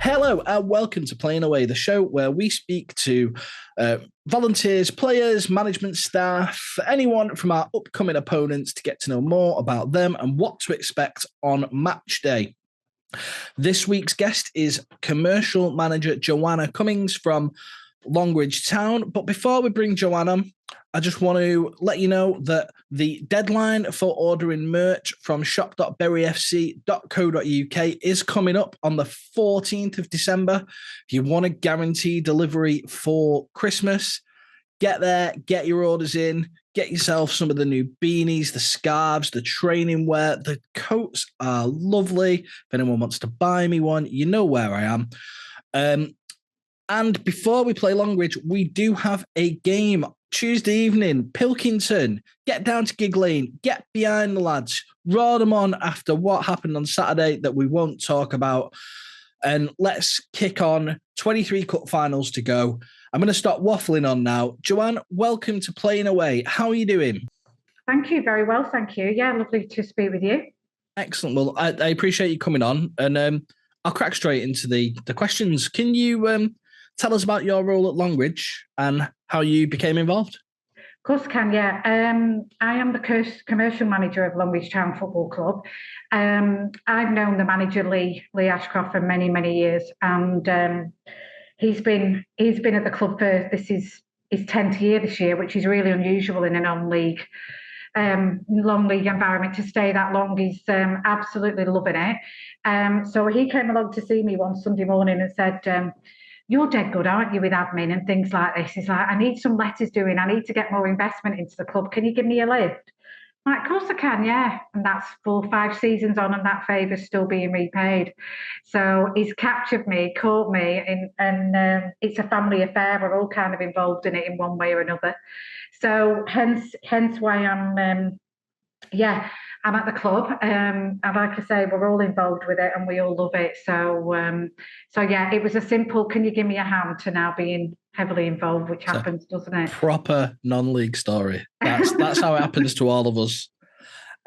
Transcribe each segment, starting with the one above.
Hello and welcome to Playing Away, the show where we speak to volunteers, players, management staff, anyone from our upcoming opponents to get to know more about them and what to expect on match day. This week's guest is commercial manager Joanne Cummings from Longridge Town. But before we bring Joanne on, I just want to let you know that the deadline for ordering merch from shop.buryfc.co.uk is coming up on the 14th of December. If you want a guaranteed delivery for Christmas, get there, get your orders in, get yourself some of the new beanies, the scarves, the training wear. The coats are lovely. If anyone wants to buy me one, you know where I am. And before we play Longridge, we do have a game Tuesday evening, Pilkington. Get down to Gig Lane, get behind the lads, roar them on after what happened on Saturday that we won't talk about. And let's kick on. 23 cup finals to go. I'm going to stop waffling on now. Joanne, welcome to Playing Away. How are you doing? Thank you. Very well, thank you. Yeah, lovely to speak with you. Excellent. Well, I appreciate you coming on. And I'll crack straight into the questions. Can you tell us about your role at Longridge and how you became involved? Of course I can, yeah. I am the commercial manager of Longridge Town Football Club. I've known the manager, Lee Ashcroft, for many, many years. And he's been at the club for, this is his 10th year this year, which is really unusual in a non-league, long league environment to stay that long. He's absolutely loving it. So he came along to see me one Sunday morning and said, you're dead good, aren't you, with admin and things like this? He's like, I need some letters doing. I need to get more investment into the club. Can you give me a lift? I'm like, of course I can, yeah. And that's 4 or 5 seasons on, and that favour's still being repaid. So he's captured me, caught me, and it's a family affair. We're all kind of involved in it in one way or another. So hence why I'm at the club, and like I say, we're all involved with it and we all love it. So yeah, it was a simple, can you give me a hand, to now being heavily involved, which happens, doesn't it? Proper non-league story. That's how it happens to all of us.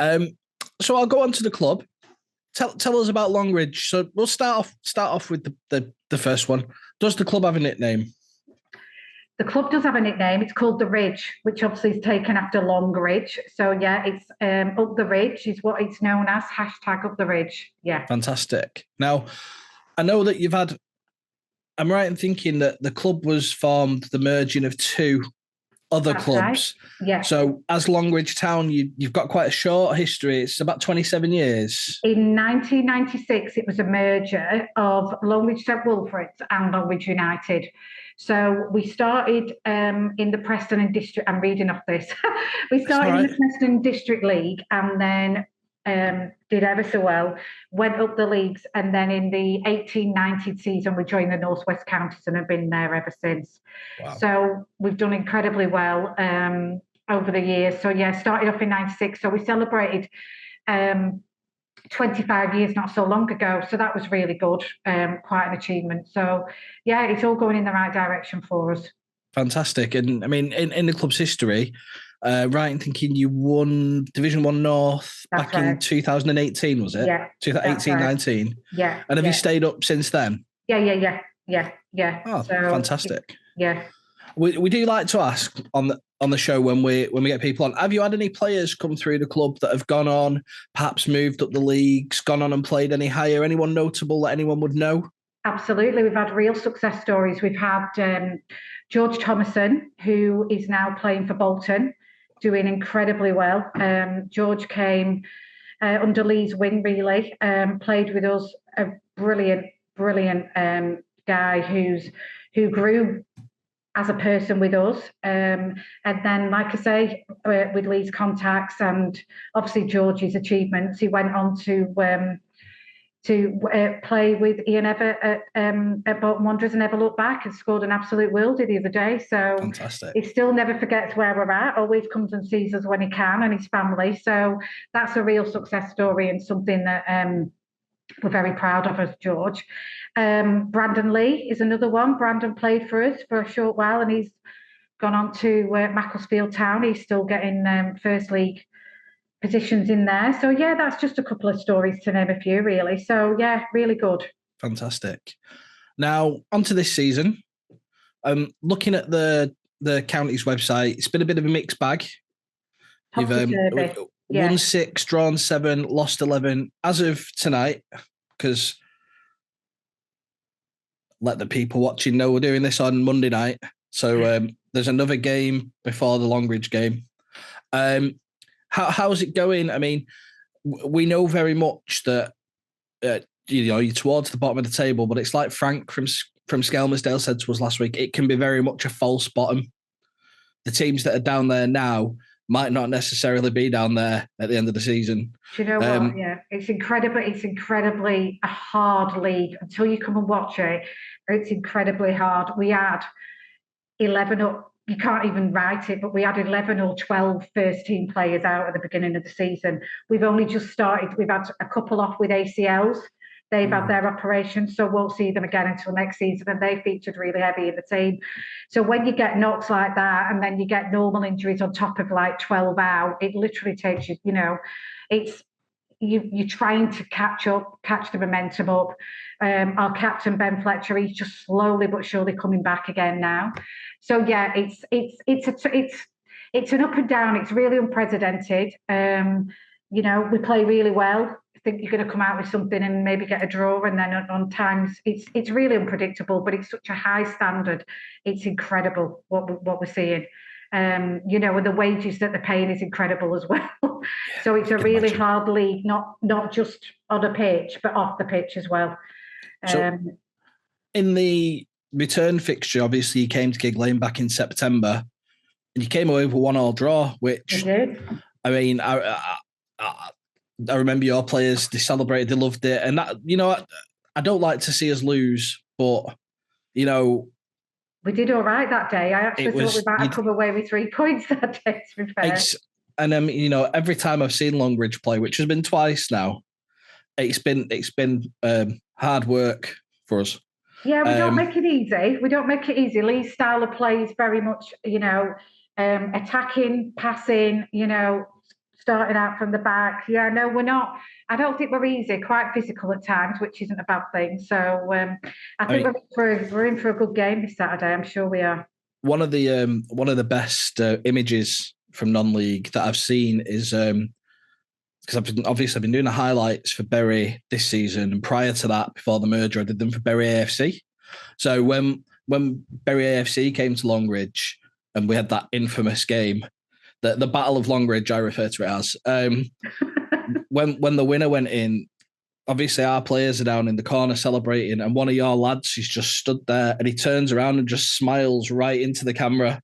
So I'll go on to the club. Tell us about Longridge. So we'll start off with the first one. Does the club have a nickname? The club does have a nickname. It's called The Ridge, which obviously is taken after Longridge. So, yeah, it's Up the Ridge is what it's known as, hashtag Up the Ridge. Yeah. Fantastic. Now, I know that I'm right in thinking that the club was formed the merging of 2 other That's clubs. Right. Yeah. So as Longridge Town, you've got quite a short history. It's about 27 years. In 1996, it was a merger of Longridge St Wilfrid's and Longridge United. So we started in the Preston and District. I'm reading off this. We started in the Preston District League, and then did ever so well, went up the leagues, and then in the 18-19 season we joined the North West Counties and have been there ever since. Wow. So we've done incredibly well over the years. So yeah, started off in 96, so we celebrated 25 years not so long ago, so that was really good, quite an achievement. So yeah, it's all going in the right direction for us. Fantastic. And I mean, in the club's history, right in thinking you won Division 1 North back in 2018, was it? Yeah. 2018-19. Yeah. And have you stayed up since then? Yeah. Oh, so, fantastic. Yeah. We do like to ask on the show when we get people on, have you had any players come through the club that have gone on, perhaps moved up the leagues, gone on and played any higher? Anyone notable that anyone would know? Absolutely. We've had real success stories. We've had George Thomason, who is now playing for Bolton, doing incredibly well. George came under Lee's wing, really, played with us, a brilliant guy who grew as a person with us. And then, like I say, with Lee's contacts and obviously George's achievements, he went on to play with Ian Evatt at Bolton Wanderers and never looked back, and scored an absolute worldie the other day. So fantastic. He still never forgets where we're at, always comes and sees us when he can, and his family. So that's a real success story and something that we're very proud of as George. Brandon Lee is another one. Brandon played for us for a short while, and he's gone on to Macclesfield Town. He's still getting First League positions in there. So, yeah, that's just a couple of stories to name a few, really. So, yeah, really good. Fantastic. Now, onto this season. Looking at the county's website, it's been a bit of a mixed bag. You've won 6, drawn 7, lost 11 as of tonight, because let the people watching know we're doing this on Monday night. So there's another game before the Longridge game. How's it going? I mean, we know very much that you're towards the bottom of the table, but it's like Frank from Skelmersdale said to us last week, it can be very much a false bottom. The teams that are down there now might not necessarily be down there at the end of the season. Do you know what? Yeah, it's incredible. It's incredibly a hard league until you come and watch it. It's incredibly hard. We had 11 up. You can't even write it, but we had 11 or 12 first-team players out at the beginning of the season. We've only just started. We've had a couple off with ACLs. They've had their operations, so we'll see them again until next season, and they featured really heavy in the team. So when you get knocks like that, and then you get normal injuries on top of like 12 out, it literally takes you, it's you're trying to catch the momentum up. Our captain, Ben Fletcher, he's just slowly but surely coming back again now. So yeah, it's an up and down. It's really unprecedented. We play really well. I think you're going to come out with something and maybe get a draw, and then on times it's really unpredictable. But it's such a high standard. It's incredible what we're seeing. And the wages that they're paying is incredible as well. So it's a really hard league, not just on a pitch, but off the pitch as well. So in the return fixture, obviously you came to Gig Lane back in September, and you came away with a 1-1 draw, which I mean, I remember your players, they celebrated, they loved it. And that, I don't like to see us lose, but, we did all right that day. I actually thought we might have come away with 3 points that day, to be fair. And every time I've seen Longridge play, which has been twice now, it's been hard work for us. Yeah, we don't make it easy. We don't make it easy. Lee's style of play is very much, attacking, passing, starting out from the back. Yeah, no, we're not. I don't think we're easy. Quite physical at times, which isn't a bad thing. So I think we're in for a good game this Saturday. I'm sure we are. One of the best images from non-league that I've seen is because I've been doing the highlights for Bury this season, and prior to that, before the merger, I did them for Bury AFC. So when Bury AFC came to Longridge and we had that infamous game, the Battle of Longridge, I refer to it as, when the winner went in, obviously our players are down in the corner celebrating, and one of your lads, he's just stood there and he turns around and just smiles right into the camera,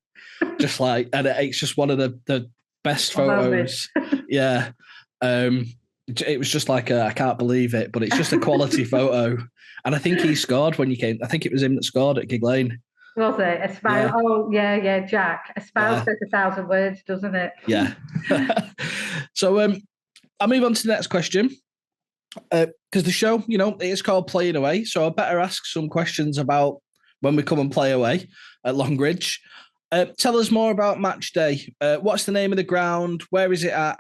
just like, and it's just one of the best photos. Yeah. It was just like I can't believe it, but it's just a quality photo. And I think he scored when you came. I think it was him that scored at Gig Lane. Was it? A smile? Yeah. Oh, yeah, Jack. A smile says 1,000 words, doesn't it? Yeah. So I'll move on to the next question. Because the show, it is called Playing Away. So I better ask some questions about when we come and play away at Longridge. Tell us more about match day. What's the name of the ground? Where is it at?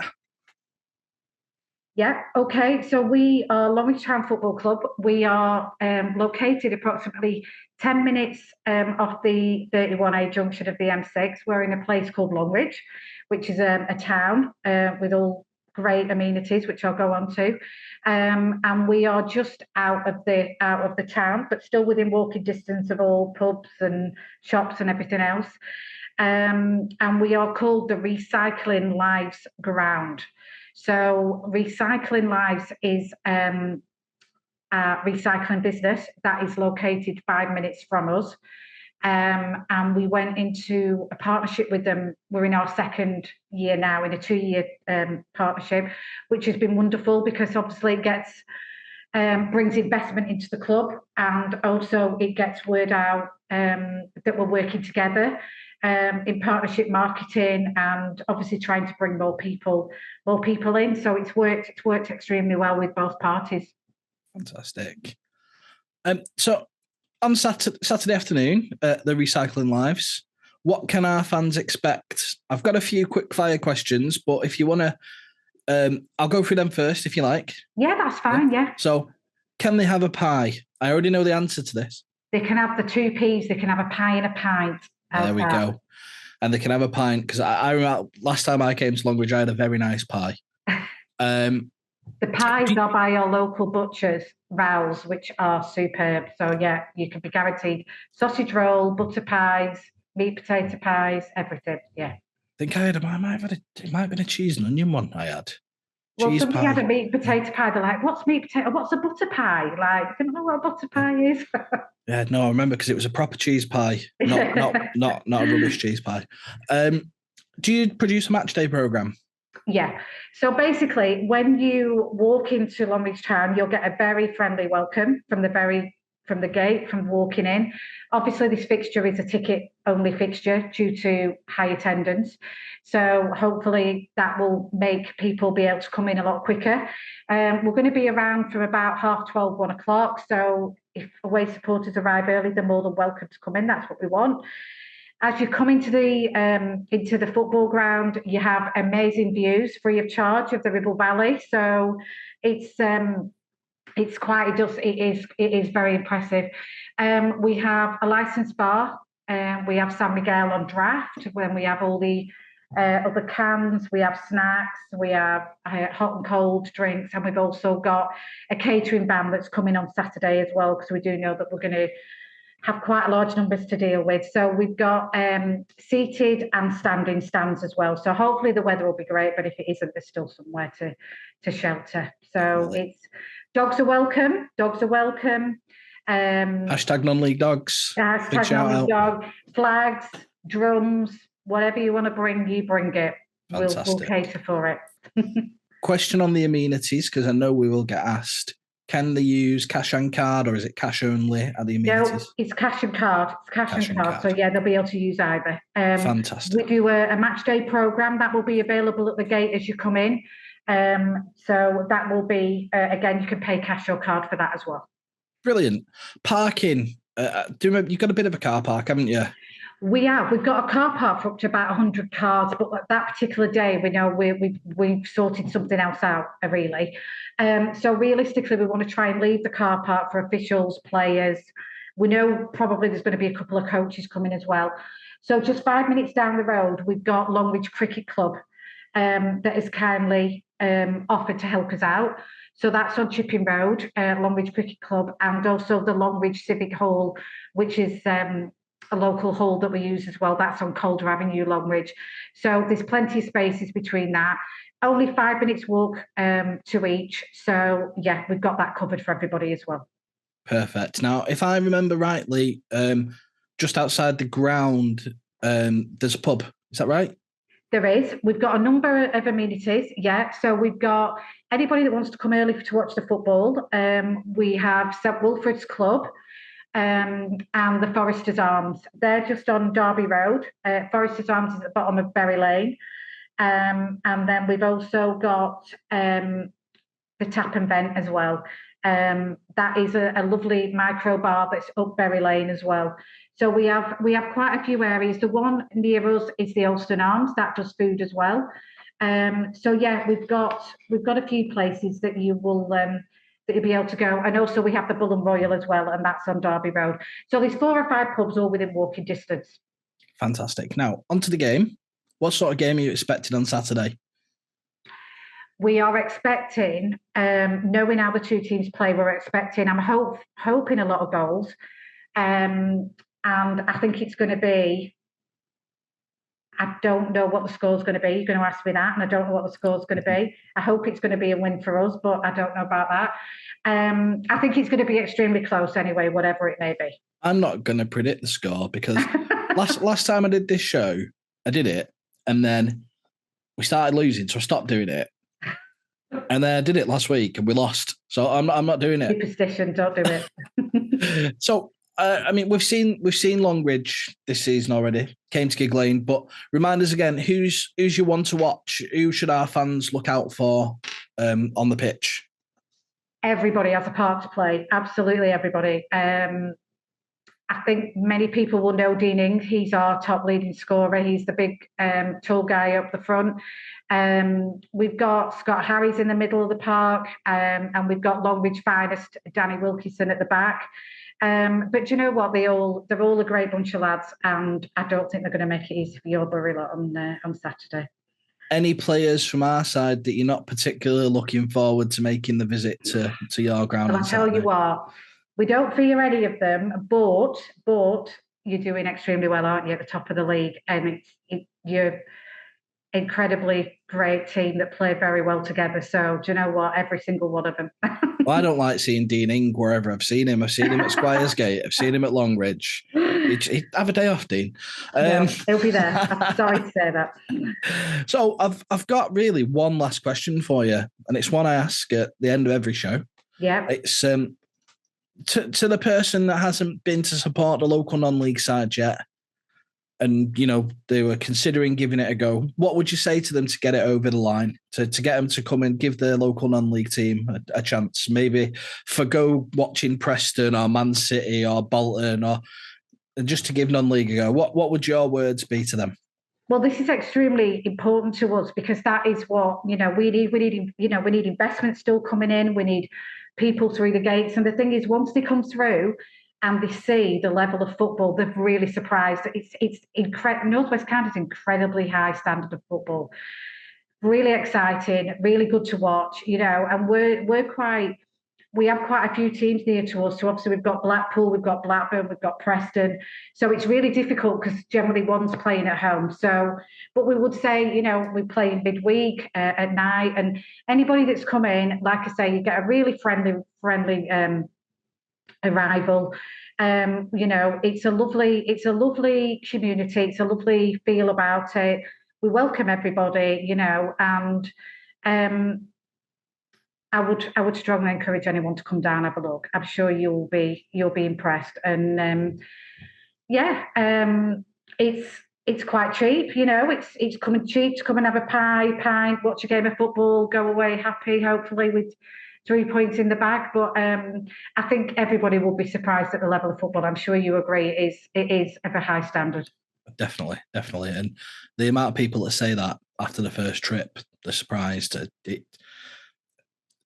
Yeah, okay. So we are Longridge Town Football Club. We are located approximately 10 minutes off the 31A junction of the M6. We're in a place called Longridge, which is a town with all great amenities, which I'll go on to. And we are just out of the town, but still within walking distance of all pubs and shops and everything else. And we are called the Recycling Lives Ground. So Recycling Lives is a recycling business that is located 5 minutes from us. And we went into a partnership with them. We're in our second year now, in a 2-year partnership, which has been wonderful because obviously it brings investment into the club, and also it gets word out that we're working together in partnership marketing, and obviously trying to bring more people in. So it's worked extremely well with both parties. Fantastic. So on Saturday afternoon, the Recycling Lives, what can our fans expect? I've got a few quick fire questions, but if you want to, I'll go through them first if you like. Yeah, that's fine. Yeah. So can they have a pie? I already know the answer to this. They can have the 2 peas. They can have a pie and a pint. There we go. And they can have a pint, because I remember last time I came to Longridge, I had a very nice pie. The pies are by your local butchers, Rouse, which are superb. So yeah, you can be guaranteed sausage roll, butter pies, meat potato pies, everything. Yeah. I think it might have been a cheese and onion one I had. Well, somebody had a meat potato pie. They're like, "What's meat potato? What's a butter pie?" Like, I don't know what a butter pie is. Yeah, no, I remember, because it was a proper cheese pie, not a rubbish cheese pie. Do you produce a match day program? Yeah. So basically, when you walk into Longridge Town, you'll get a very friendly welcome from the gate, from walking in. Obviously, this fixture is a ticket-only fixture due to high attendance. So hopefully that will make people be able to come in a lot quicker. We're going to be around from about 12:30, 1 o'clock. So if away supporters arrive early, they're more than welcome to come in. That's what we want. As you come into the football ground, you have amazing views free of charge of the Ribble Valley. So it is very impressive. We have a licensed bar. We have San Miguel on draft. When we have all the other cans, we have snacks, we have hot and cold drinks, and we've also got a catering van that's coming on Saturday as well, because we do know that we're going to have quite large numbers to deal with. So we've got seated and standing stands as well. So hopefully the weather will be great, but if it isn't, there's still somewhere to shelter. So it's dogs are welcome. Dogs are welcome. Hashtag non-league dogs. Hashtag non-league dog. Flags, drums, whatever you want to bring, you bring it. We'll cater for it. Question on the amenities, because I know we will get asked. Can they use cash and card, or is it cash only at the amenities? No, it's cash and card. It's cash and card. So yeah, they'll be able to use either. Fantastic. We do a match day program that will be available at the gate as you come in. So that will be, again, you can pay cash or card for that as well. Brilliant. Parking. You've got a bit of a car park, haven't you? We have. We've got a car park for up to about 100 cars, but that particular day, we know we've sorted something else out, really. So realistically, we want to try and leave the car park for officials, players. We know probably there's going to be a couple of coaches coming as well. So just 5 minutes down the road, we've got Longridge Cricket Club that has kindly offered to help us out. So that's on Chipping Road, Longridge Cricket Club, and also the Longridge Civic Hall, which is a local hall that we use as well. That's on Calder Avenue, Longridge. So there's plenty of spaces between that. Only 5 minutes walk to each. So yeah, we've got that covered for everybody as well. Perfect. Now, if I remember rightly, just outside the ground, there's a pub. Is that right? There is. We've got a number of amenities. Yeah. So we've got anybody that wants to come early to watch the football. We have St Wilfred's Club. And the Foresters Arms. They're just on Derby Road. Foresters Arms is at the bottom of Berry Lane. And then we've also got the Tap and Vent as well. That is a lovely micro bar that's up Berry Lane as well. So we have quite a few areas. The one near us is the Alston Arms. That does food as well. So yeah, we've got a few places that you will that you'll be able to go. And also we have the Bull and Royal as well, and that's on Derby Road. So there's 4 or 5 pubs all within walking distance. Fantastic. Now, onto the game. What sort of game are you expecting on Saturday? We are expecting, knowing how the two teams play, we're expecting, I'm hoping a lot of goals. And I think it's going to be, I don't know what the score's going to be. You're going to ask me that, and I don't know what the score's going to be. I hope it's going to be a win for us, but I don't know about that. I think it's going to be extremely close anyway, whatever it may be. I'm not going to predict the score, because last time I did this show, I did it, and then we started losing, so I stopped doing it. And then I did it last week, and we lost. So I'm not doing it. Superstition, don't do it. So, I mean, we've seen Longridge this season already. Came to Gig Lane, but remind us again, who's your one to watch? Who should our fans look out for on the pitch? Everybody has a part to play. Absolutely everybody. I think many people will know Dean Ing. He's our top leading scorer. He's the big, tall guy up the front. We've got Scott Harris in the middle of the park, and we've got Longridge finest Danny Wilkinson at the back. But you know what? They're all a great bunch of lads, and I don't think they're going to make it easy for your Bury lot on Saturday. Any players from our side that you're not particularly looking forward to making the visit to your ground? Well, I'll tell you what, we don't fear any of them, but you're doing extremely well, aren't you, at the top of the league? And you're incredibly great team that play very well together. So do you know what? Every single one of them. Well, I don't like seeing Dean Ing wherever I've seen him. I've seen him at Squiresgate. I've seen him at Longridge. He'd have a day off, Dean. No, he'll be there. I'm sorry to say that. So I've got really one last question for you, and it's one I ask at the end of every show. Yeah. It's to the person that hasn't been to support the local non-league side yet, and they were considering giving it a go. What would you say to them to get it over the line, to get them to come and give their local non-league team a chance? Maybe forgo watching Preston or Man City or Bolton, or just to give non-league a go. What would your words be to them? Well, this is extremely important to us because that is what we need. We need investment still coming in. We need people through the gates. And the thing is, once they come through and they see the level of football, they're really surprised. It's incredible. Northwest County's incredibly high standard of football. Really exciting, really good to watch. And we have quite a few teams near to us. So obviously we've got Blackpool, we've got Blackburn, we've got Preston. So it's really difficult because generally one's playing at home. So, but we would say, we play in midweek at night, and anybody that's come in, like I say, you get a really friendly arrival. It's a lovely community. It's a lovely feel about it. We welcome everybody, and I would strongly encourage anyone to come down and have a look. I'm sure you'll be impressed. And it's quite cheap. It's coming cheap to come and have a pint, watch a game of football, go away happy, hopefully with 3 points in the bag. But I think everybody will be surprised at the level of football. I'm sure you agree. It is of a high standard. Definitely. And the amount of people that say that after the first trip, they're surprised.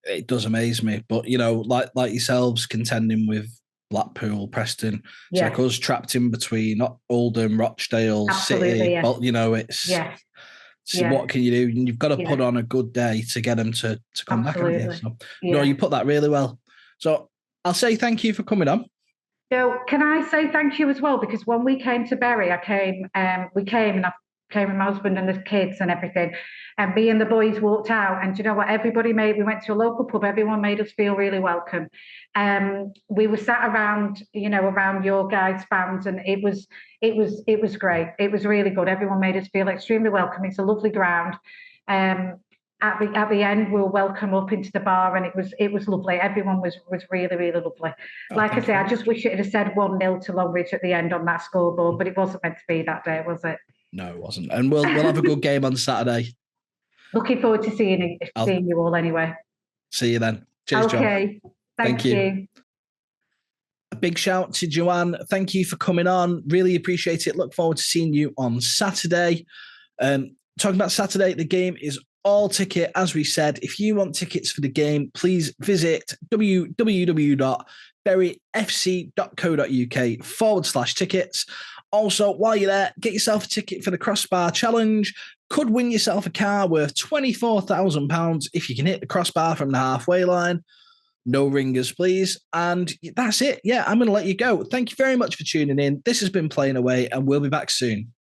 It does amaze me. But, like yourselves contending with Blackpool, Preston, it's like us trapped in between Oldham, Rochdale, Absolutely, City. yeah. But, what can you do? And you've got to put on a good day to get them to come Absolutely. back. So, you put that really well. So I'll say thank you for coming on. So can I say thank you as well? Because when we came to Bury, we came and I came with my husband and the kids and everything. And me and the boys walked out, and do you know what? We went to a local pub. Everyone made us feel really welcome. We were sat around, around your guys' fans, and it was great. It was really good. Everyone made us feel extremely welcome. It's a lovely ground. At the end, we were welcome up into the bar, and it was lovely. Everyone was really, really lovely. Like I say, I just wish it had said 1-0 to Longridge at the end on that scoreboard, but it wasn't meant to be that day, was it? No, it wasn't. And we'll have a good game on Saturday. Looking forward to seeing you all anyway. See you then. Cheers, John. Okay. Thank you. A big shout to Joanne. Thank you for coming on. Really appreciate it. Look forward to seeing you on Saturday. Talking about Saturday, the game is all ticket. As we said, if you want tickets for the game, please visit www.buryfc.co.uk/tickets. Also, while you're there, get yourself a ticket for the Crossbar Challenge. Could win yourself a car worth £24,000 if you can hit the crossbar from the halfway line. No ringers, please. And that's it. Yeah, I'm going to let you go. Thank you very much for tuning in. This has been Playing Away, and we'll be back soon.